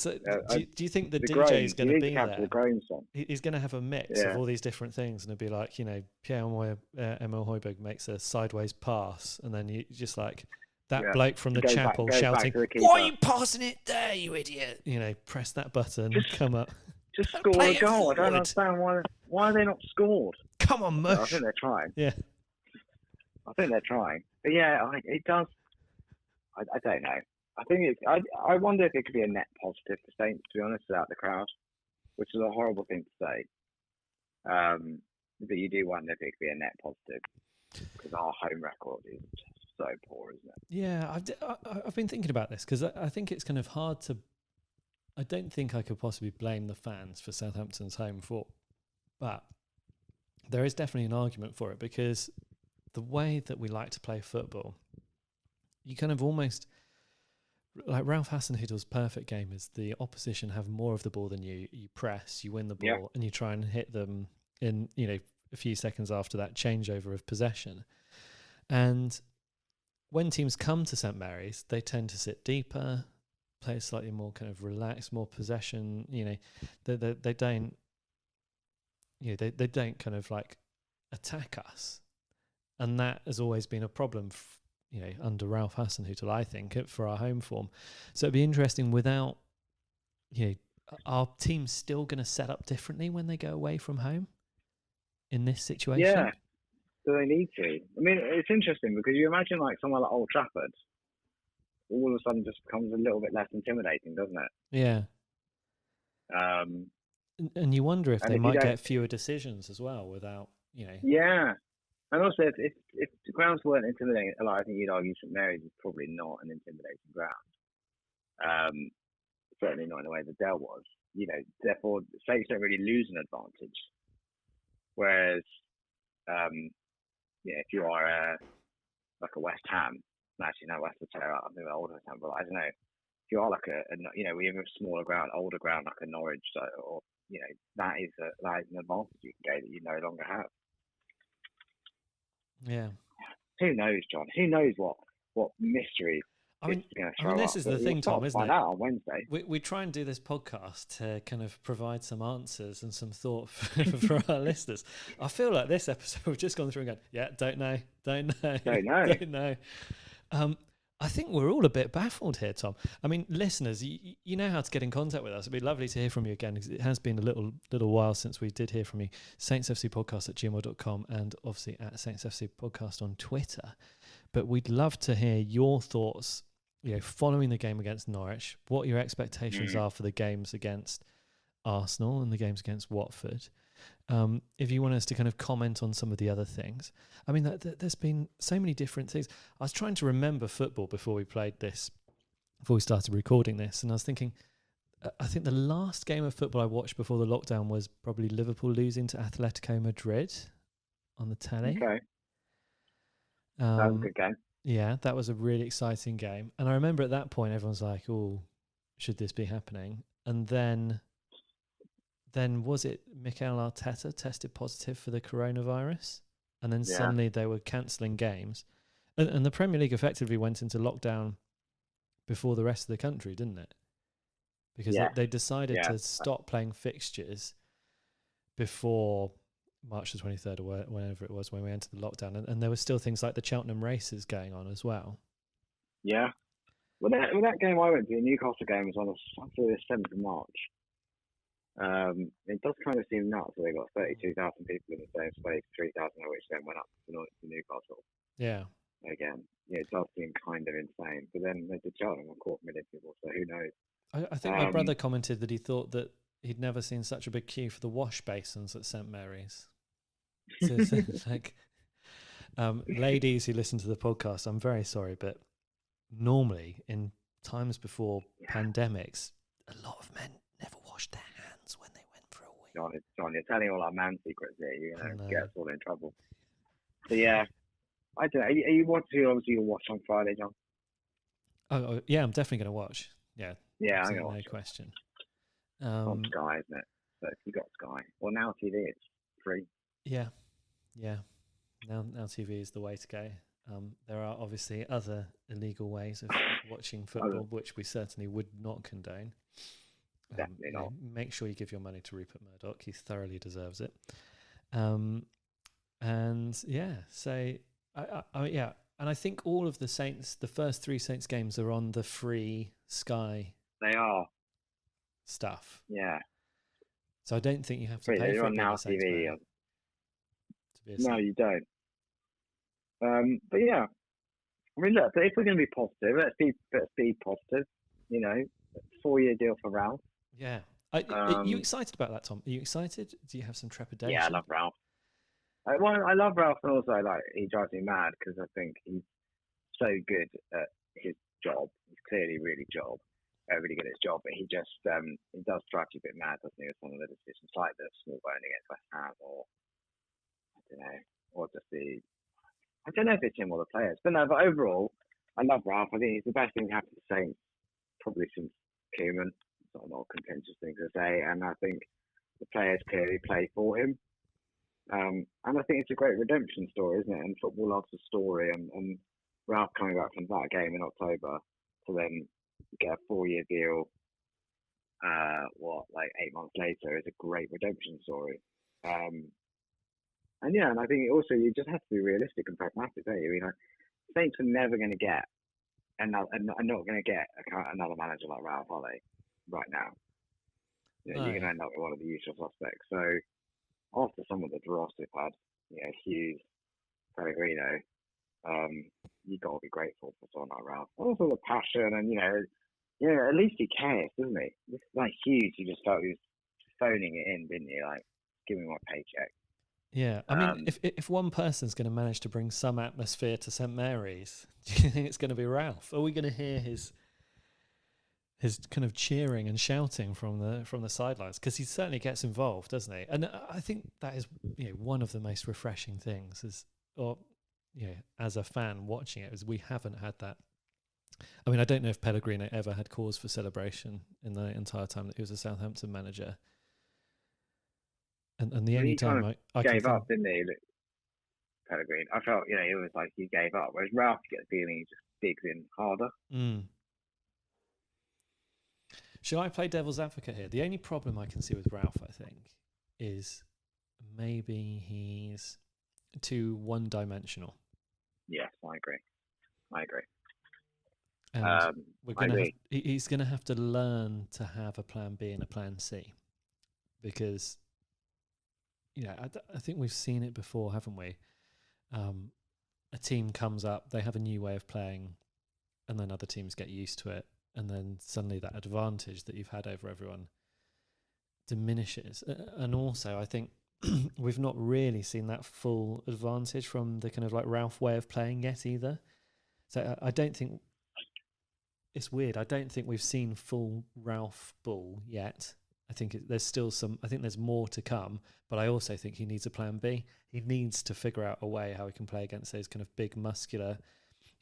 you think the DJ groan, is going to be there? The groan song. He's going to have a mix of all these different things, and it'll be like, Pierre-Emile Højbjerg makes a sideways pass, and then you just like that bloke from the chapel shouting, "Why are you passing it there, you idiot?" Press that button, come up. Just score a goal. I don't understand why are they not scored. Come on, mush. I think they're trying. Yeah. I think they're trying. But yeah, it does. I don't know. I think I wonder if it could be a net positive for Saints, to be honest, without the crowd, which is a horrible thing to say. But you do wonder if it could be a net positive, because our home record is just so poor, isn't it? Yeah, I've been thinking about this, because I think it's kind of hard to... I don't think I could possibly blame the fans for Southampton's home form, but there is definitely an argument for it, because the way that we like to play football, you kind of almost... Like Ralph Hasenhüttl's perfect game is the opposition have more of the ball than you. You press, you win the ball, and you try and hit them in a few seconds after that changeover of possession. And when teams come to St Mary's, they tend to sit deeper, play slightly more kind of relaxed, more possession. They don't, they don't kind of like attack us, and that has always been a problem. Under Ralph Hasenhüttl, I think, for our home form. So it'd be interesting without, our team's still going to set up differently when they go away from home in this situation. Yeah, do they need to? I mean, it's interesting because you imagine like somewhere like Old Trafford, all of a sudden just becomes a little bit less intimidating, doesn't it? Yeah. And you wonder if they might get fewer decisions as well without, Yeah. And also, if the grounds weren't intimidating, like I think you'd argue St Mary's is probably not an intimidating ground. Certainly not in the way that Dell was. Therefore, Saints don't really lose an advantage. Whereas, if you are like a West Ham, actually no, West Ham, I think they're older West Ham, but I don't know. If you are like we have a smaller ground, older ground like a Norwich, or that is an advantage you can get that you no longer have. Yeah. Who knows, John? Who knows what mystery? This is the thing, Tom, isn't it? Find out on Wednesday. We try and do this podcast to kind of provide some answers and some thought for our listeners. I feel like this episode we've just gone through and gone, yeah, don't know. I think we're all a bit baffled here, Tom. I mean, listeners, you know how to get in contact with us. It'd be lovely to hear from you again, because it has been a little while since we did hear from you. saintsfcpodcast@gmail.com and obviously at saintsfcpodcast on Twitter. But we'd love to hear your thoughts, following the game against Norwich, what your expectations are for the games against Arsenal and the games against Watford. If you want us to kind of comment on some of the other things. I mean, there's been so many different things. I was trying to remember football before we started recording this, and I was thinking, I think the last game of football I watched before the lockdown was probably Liverpool losing to Atletico Madrid on the telly. Okay. That was a good game. Yeah, that was a really exciting game. And I remember at that point, everyone's like, oh, should this be happening? And then was it Mikel Arteta tested positive for the coronavirus? And then suddenly they were cancelling games. And the Premier League effectively went into lockdown before the rest of the country, didn't it? Because they decided to stop playing fixtures before March the 23rd or whenever it was when we entered the lockdown. And there were still things like the Cheltenham races going on as well. Yeah. Well, that game I went to, the Newcastle game, was on the 7th of March. It does kind of seem nuts that they got 32,000 people in the same space, 3,000 of which then went up to Newcastle. Yeah. Again, it does seem kind of insane. But then they did Cheltenham, 250,000 people, so who knows? I think my brother commented that he thought that he'd never seen such a big queue for the wash basins at St Mary's. So it's like, ladies who listen to the podcast, I'm very sorry, but normally in times before pandemics, a lot of men never washed their hands when they went for a wee. John, you're telling all our man secrets here. You're going to get us all in trouble. So yeah, I don't know. Are you watching? Obviously, you'll watch on Friday, John. Oh yeah, I'm definitely going to watch. Yeah, I'm going to watch. No question. On Sky, isn't it? So if you got Sky, well, now TV, it's free. Yeah. Now TV is the way to go. There are obviously other illegal ways of watching football, which we certainly would not condone. Definitely not. Make sure you give your money to Rupert Murdoch. He thoroughly deserves it. And I think all of the first 3 Saints games are on the free Sky. They are stuff. Yeah. So I don't think you have to pay for it. Now TV. No, you don't. But yeah, I mean, look, if we're going to be positive, let's be positive. 4-year deal for Ralph. Yeah. Are you excited about that, Tom? Are you excited? Do you have some trepidation? Yeah, I love Ralph. I love Ralph, and also he drives me mad because I think he's so good at his job. He's clearly really good at his job, but he just he does drive you a bit mad, doesn't he, with some of the decisions like the small bone against West Ham, or I don't know, or just I don't know if it's him or the players, but overall, I love Ralph. I think he's the best thing to happen to Saints probably since Koeman. It's not a contentious thing to say, and I think the players clearly play for him. And I think it's a great redemption story, isn't it? And football loves a story. And Ralph coming back from that game in October to then get a 4-year deal, 8 months later, is a great redemption story. And I think also you just have to be realistic and pragmatic, don't you? Saints are never going to get another, are not going to get another manager like Ralph, are they? Right now, you're going to end up with one of the usual suspects. So after some of the dross they've had, Hughes, Pellegrino, you've got to be grateful for someone like Ralph. Also the passion and at least he cares, doesn't he? This like Hughes, you just felt he was phoning it in, didn't you? Like, give me my paycheck. Yeah, I mean, if one person's going to manage to bring some atmosphere to St Mary's, do you think it's going to be Ralph? Are we going to hear his kind of cheering and shouting from the sidelines? Because he certainly gets involved, doesn't he? And I think that is one of the most refreshing things as a fan watching it, is we haven't had that. I mean, I don't know if Pellegrino ever had cause for celebration in the entire time that he was a Southampton manager. And the only time I gave up, didn't he, Pellegrino? I felt, it was like he gave up. Whereas Ralph, you get the feeling he just digs in harder. Mm. Should I play devil's advocate here? The only problem I can see with Ralph, I think, is maybe he's too one-dimensional. Yes, I agree. And he's going to have to learn to have a plan B and a plan C, because I think we've seen it before, haven't we? A team comes up, they have a new way of playing, and then other teams get used to it, and then suddenly that advantage that you've had over everyone diminishes. And also, I think we've not really seen that full advantage from the kind of like Ralph way of playing yet either. So I don't think... It's weird. I don't think we've seen full Ralph ball yet. I think there's still I think there's more to come, but I also think he needs a plan B. He needs to figure out a way how he can play against those kind of big, muscular,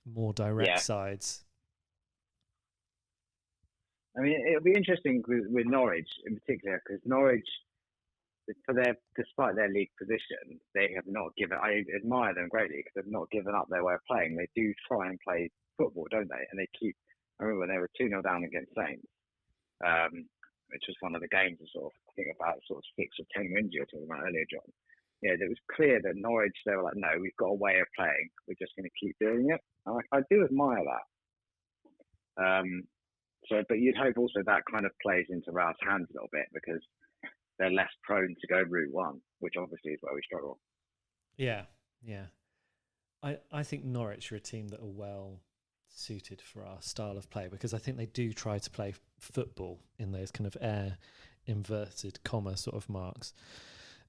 more direct sides. I mean, it'll be interesting with Norwich in particular, because Norwich, despite their league position, they have not given. I admire them greatly because they've not given up their way of playing. They do try and play football, don't they? And they keep. I remember when they were 2-0 down against Saints, which was one of the games of I think about 6 or 10 wins you were talking about earlier, John. It was clear that Norwich, they were like, no, we've got a way of playing. We're just going to keep doing it. And I do admire that. But you'd hope also that kind of plays into Ralph's hands a little bit, because they're less prone to go route one, which obviously is where we struggle. Yeah. I think Norwich are a team that are well suited for our style of play, because I think they do try to play football in those kind of inverted comma sort of marks,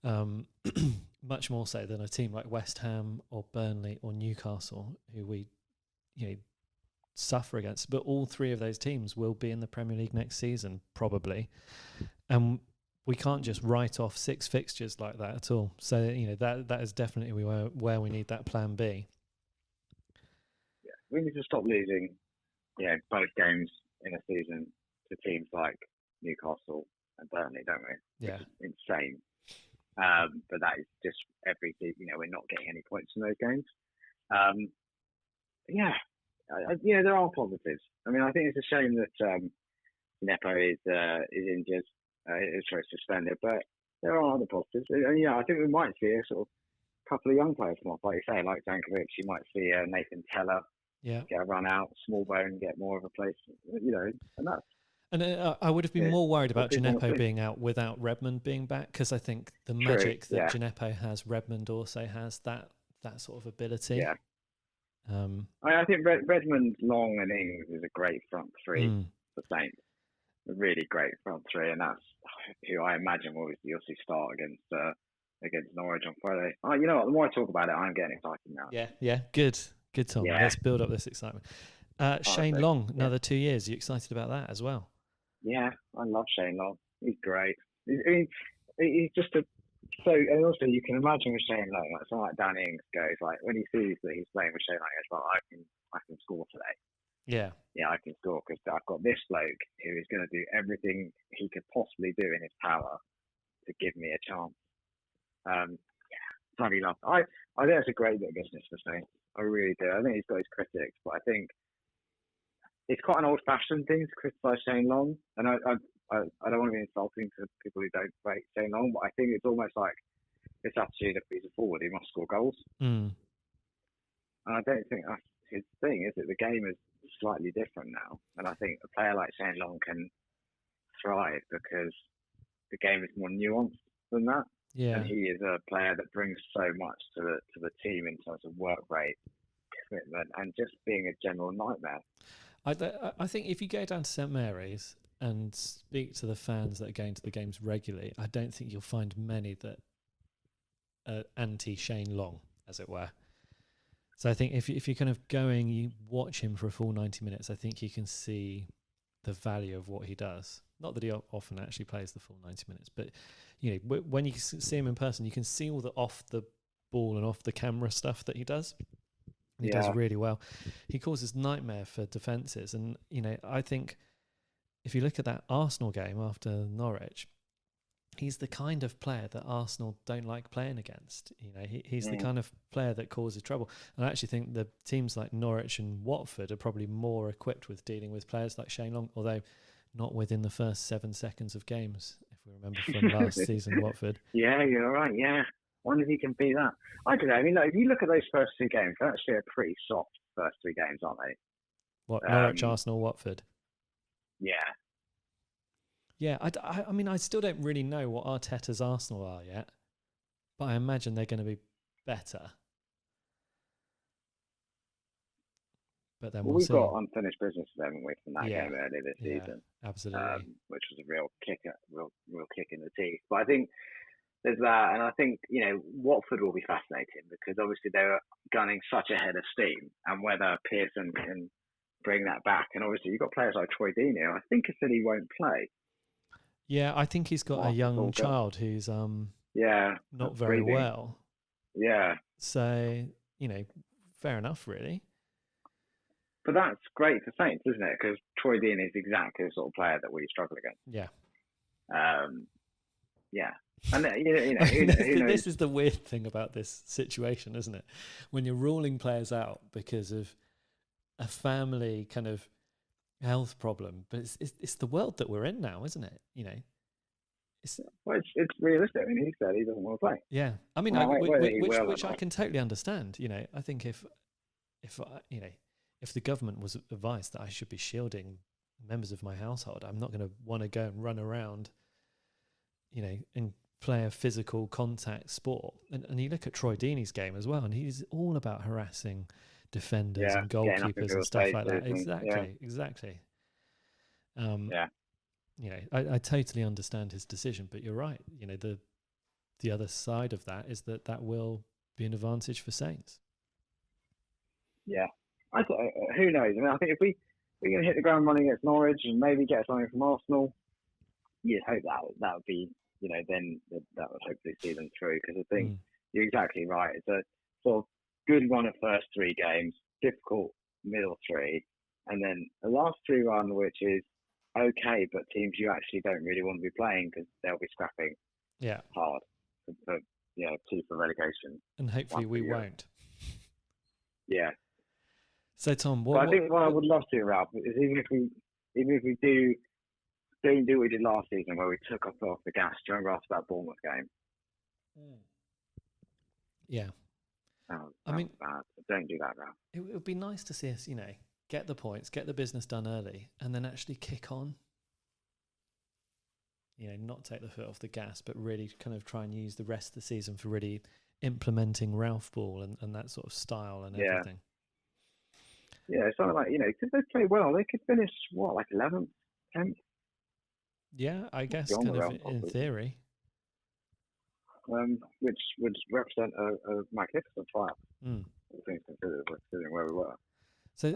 much more so than a team like West Ham or Burnley or Newcastle, who we suffer against. But all three of those teams will be in the Premier League next season probably, and we can't just write off 6 fixtures like that at all. So that is definitely where we need that plan B. We need to stop losing, both games in a season to teams like Newcastle and Burnley, don't we? Yeah. It's insane. But that is just every season. We're not getting any points from those games. There are positives. I mean, I think it's a shame that Nepo is injured, is suspended, but there are other positives. And I think we might see a sort of couple of young players come off, like you say, like Jankovic. You might see Nathan Teller. Yeah, get a run out, Smallbone get more of a place, and that's. And I would have been more worried about Gineppo being out without Redmond being back, because I think the magic that Gineppo has, Redmond also has that sort of ability. Yeah. I think Redmond, Long, and Ings is a great front three for Saints. A really great front three, and that's who I imagine you'll see start against Norwich on Friday. You know what? The more I talk about it, I'm getting excited now. Yeah, good, Tom. Yeah. Let's build up this excitement. Shane Long, another 2 years. Are you excited about that as well? Yeah, I love Shane Long. He's great. He's just and also you can imagine with Shane Long, like someone like Dan Ings goes, like when he sees that he's playing with Shane Long, it's like, I can score today. Yeah, I can score because I've got this bloke who is going to do everything he could possibly do in his power to give me a chance. bloody love. I think it's a great bit of business for Saints. I really do. I think he's got his critics, but I think it's quite an old-fashioned thing to criticise Shane Long. And I don't want to be insulting to people who don't rate Shane Long, but I think it's almost like this attitude of he's a forward, he must score goals. Mm. And I don't think that's his thing, is it? The game is slightly different now, and I think a player like Shane Long can thrive because the game is more nuanced than that. Yeah, and he is a player that brings so much to the team in terms of work rate, commitment, and just being a general nightmare. I think if you go down to St Mary's and speak to the fans that are going to the games regularly, I don't think you'll find many that are anti Shane Long, as it were. So I think if you're kind of going, you watch him for a full 90 minutes, I think you can see the value of what he does. Not that he often actually plays the full 90 minutes, but you know, when you see him in person, you can see all the off the ball and off the camera stuff that he does. He does really well. He causes nightmare for defences, and you know, I think if you look at that Arsenal game after Norwich, he's the kind of player that Arsenal don't like playing against. You know, he's the kind of player that causes trouble. And I actually think the teams like Norwich and Watford are probably more equipped with dealing with players like Shane Long, although not within the first 7 seconds of games, if we remember from last season, Watford. Yeah, you're right, yeah. I wonder if he can beat that. I don't know. I mean, if you look at those first 2 games, they're actually a pretty soft first 3 games, aren't they? What, Norwich, Arsenal, Watford? Yeah. Yeah, I mean, I still don't really know what Arteta's Arsenal are yet, but I imagine they're going to be better. But then we've see. got unfinished business, haven't we, from that game earlier this season? Absolutely. Which was a real kick in the teeth. But I think there's that, and I think, you know, Watford will be fascinating because obviously they were gunning such a head of steam, and whether Pearson can bring that back. And obviously you've got players like Troy Deeney. I think he said he won't play. Yeah, I think he's got a young child who's not very well. Yeah. So, you know, fair enough, really. But that's great for Saints, isn't it? Because Troy Deeney is exactly the sort of player that we struggle against. Yeah. Yeah. And you know, who knows? This is the weird thing about this situation, isn't it? When you're ruling players out because of a family kind of health problem, but it's the world that we're in now, isn't it? You know, it's realistic. I mean, he said he doesn't want to play. Yeah, I mean, which I can totally understand. You know, I think if the government was advised that I should be shielding members of my household, I'm not going to want to go and run around, you know, and play a physical contact sport. And you look at Troy Deeney's game as well, and he's all about harassing defenders and goalkeepers and stuff like that. Exactly. You know, I totally understand his decision, but you're right. You know, the other side of that is that will be an advantage for Saints. Yeah. Who knows? I mean, I think if we're going to hit the ground running against Norwich and maybe get something from Arsenal, you'd hope that would be, you know, then that would hopefully see them through. Because I think you're exactly right. It's a sort of good run of first 3 games, difficult middle 3, and then the last 3 run, which is okay, but teams you actually don't really want to be playing because they'll be scrapping hard for 2 for relegation. And hopefully we won't. Yeah. So Tom, I think what I would love to, Ralph, is even if we don't do what we did last season, where we took off the gas. Do you remember after that Bournemouth game? Yeah. I mean, bad. Don't do that, Ralph. It would be nice to see us, you know, get the points, get the business done early, and then actually kick on. You know, not take the foot off the gas, but really kind of try and use the rest of the season for really implementing Ralph Ball and that sort of style and everything. Yeah, it's something like, you know, because they play well, they could finish, like 11th, 10th? Yeah, I guess kind of in theory. Which would represent a magnificent fight. All things considering where we were. So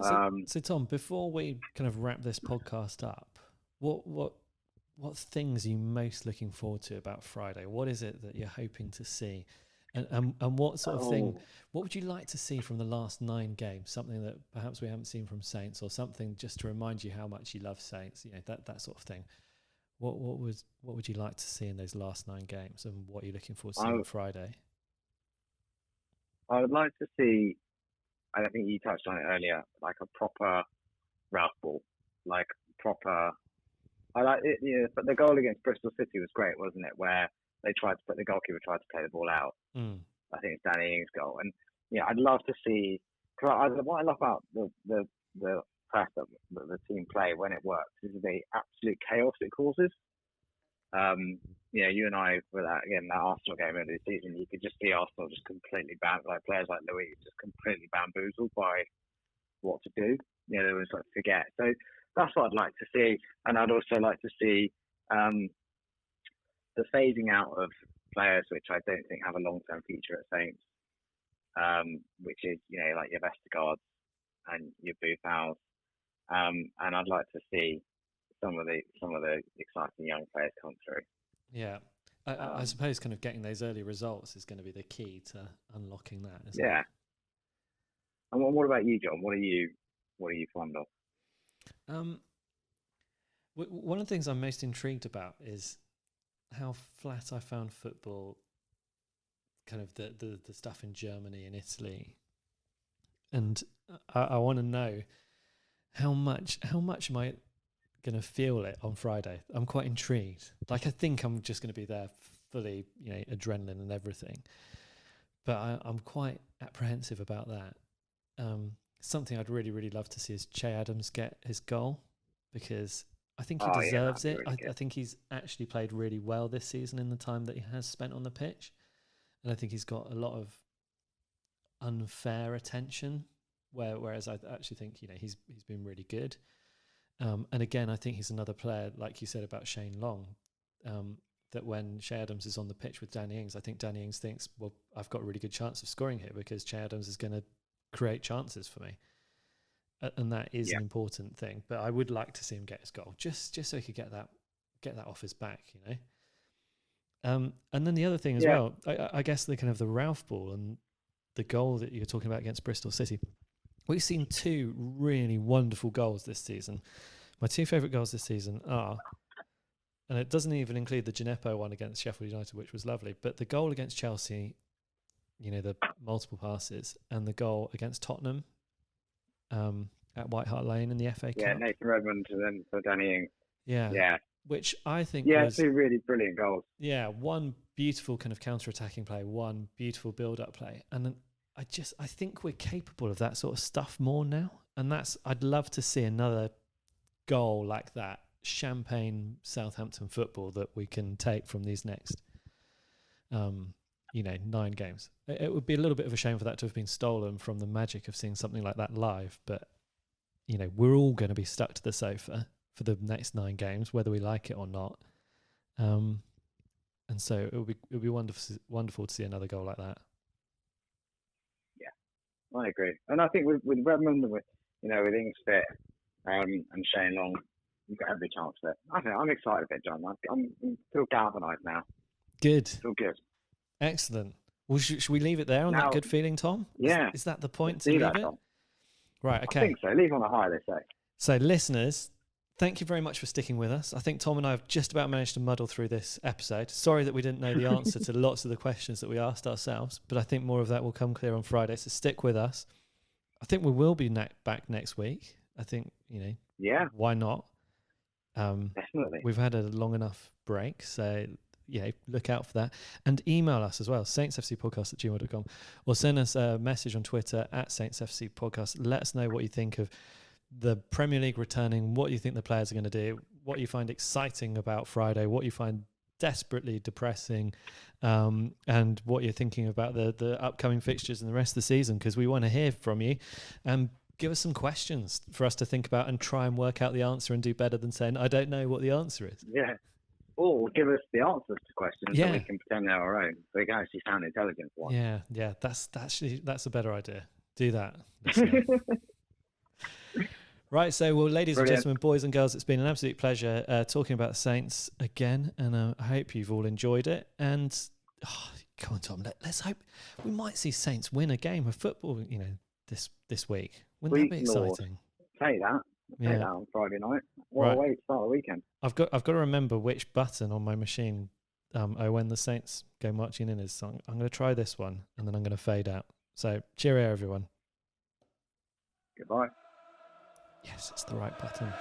Tom, before we kind of wrap this podcast up, what things are you most looking forward to about Friday? What is it that you're hoping to see? And what sort of thing, what would you like to see from the last 9 games? Something that perhaps we haven't seen from Saints, or something just to remind you how much you love Saints, you know, that sort of thing. What would you like to see in those last 9 games, and what are you looking forward to seeing on Friday? I would like to see, and I think you touched on it earlier, like a proper Ralph ball, like proper. I like it, but the goal against Bristol City was great, wasn't it? Where the goalkeeper tried to play the ball out. I think it's Danny Ings' goal, and I'd love to see. Cause what I love about the press that the team play when it works is the absolute chaos it causes. You and I were that Arsenal game earlier this season. You could just see Arsenal just completely players like Louis just completely bamboozled by what to do. They was like forget. So that's what I'd like to see, and I'd also like to see the phasing out of players which I don't think have a long-term future at Saints, which is like your Vestergaard and your Boufals, and I'd like to see some of the exciting young players come through. Yeah, I suppose kind of getting those early results is going to be the key to unlocking that, isn't it? Yeah. And what about you, John? What are you fond of? One of the things I'm most intrigued about is how flat I found football, kind of the stuff in Germany and Italy, and I want to know how much am I going to feel it on Friday. I'm quite intrigued. Like, I think I'm just going to be there fully, adrenaline and everything, but I'm quite apprehensive about that. Something I'd really, really love to see is Che Adams get his goal, because I think he deserves it. Really I think he's actually played really well this season in the time that he has spent on the pitch. And I think he's got a lot of unfair attention, whereas I actually think, he's been really good. And again, I think he's another player, like you said about Shane Long, that when Che Adams is on the pitch with Danny Ings, I think Danny Ings thinks, well, I've got a really good chance of scoring here because Che Adams is going to create chances for me. And that is an important thing. But I would like to see him get his goal, just so he could get that off his back, And then the other thing as well, I guess the kind of the Ralph ball and the goal that you're talking about against Bristol City. We've seen two really wonderful goals this season. My two favourite goals this season are, and it doesn't even include the Gineppo one against Sheffield United, which was lovely, but the goal against Chelsea, the multiple passes, and the goal against Tottenham at White Hart Lane in the FA Cup. Yeah, Nathan Redmond and then for Danny Ings. Yeah. Which I think was... two really brilliant goals. Yeah, one beautiful kind of counter-attacking play, one beautiful build-up play. And I think we're capable of that sort of stuff more now. And I'd love to see another goal like that, champagne Southampton football that we can take from these next, 9 games. It would be a little bit of a shame for that to have been stolen from the magic of seeing something like that live. But, we're all going to be stuck to the sofa for the next 9 games, whether we like it or not. And so it would be wonderful to see another goal like that. Yeah, I agree. And I think with Redmond, with Ings fit and Shane Long, you've got every chance of it. I'm excited a bit, John. I'm feel galvanised now. Good. Feel good. Excellent. Well, should we leave it there on that good feeling, Tom? Yeah. Is that the point to leave it? Tom. Right, okay. I think so. Leave on a high, they say. So, listeners, thank you very much for sticking with us. I think Tom and I have just about managed to muddle through this episode. Sorry that we didn't know the answer to lots of the questions that we asked ourselves, but I think more of that will come clear on Friday, so stick with us. I think we will be back next week. I think, why not? Definitely. We've had a long enough break, so look out for that. And email us as well, saintsfcpodcast@gmail.com, or send us a message on Twitter @saintsfcpodcast. Let us know what you think of the Premier League returning, what you think the players are going to do, what you find exciting about Friday, what you find desperately depressing, and what you're thinking about the upcoming fixtures and the rest of the season, because we want to hear from you. Give us some questions for us to think about and try and work out the answer and do better than saying, I don't know what the answer is. Yeah. Or give us the answers to questions so we can pretend they're our own. So we can actually sound intelligent for once. Yeah. That's a better idea. Do that. Right, so, ladies and gentlemen, boys and girls, it's been an absolute pleasure talking about the Saints again, and I hope you've all enjoyed it. And, come on, Tom, let's hope we might see Saints win a game of football, this week. Wouldn't that be exciting? Say that. Say that on Friday night. What a way to start the weekend. I've got to remember which button on my machine when the Saints go marching in is. So I'm going to try this one, and then I'm going to fade out. So cheerio, everyone. Goodbye. Yes, it's the right button.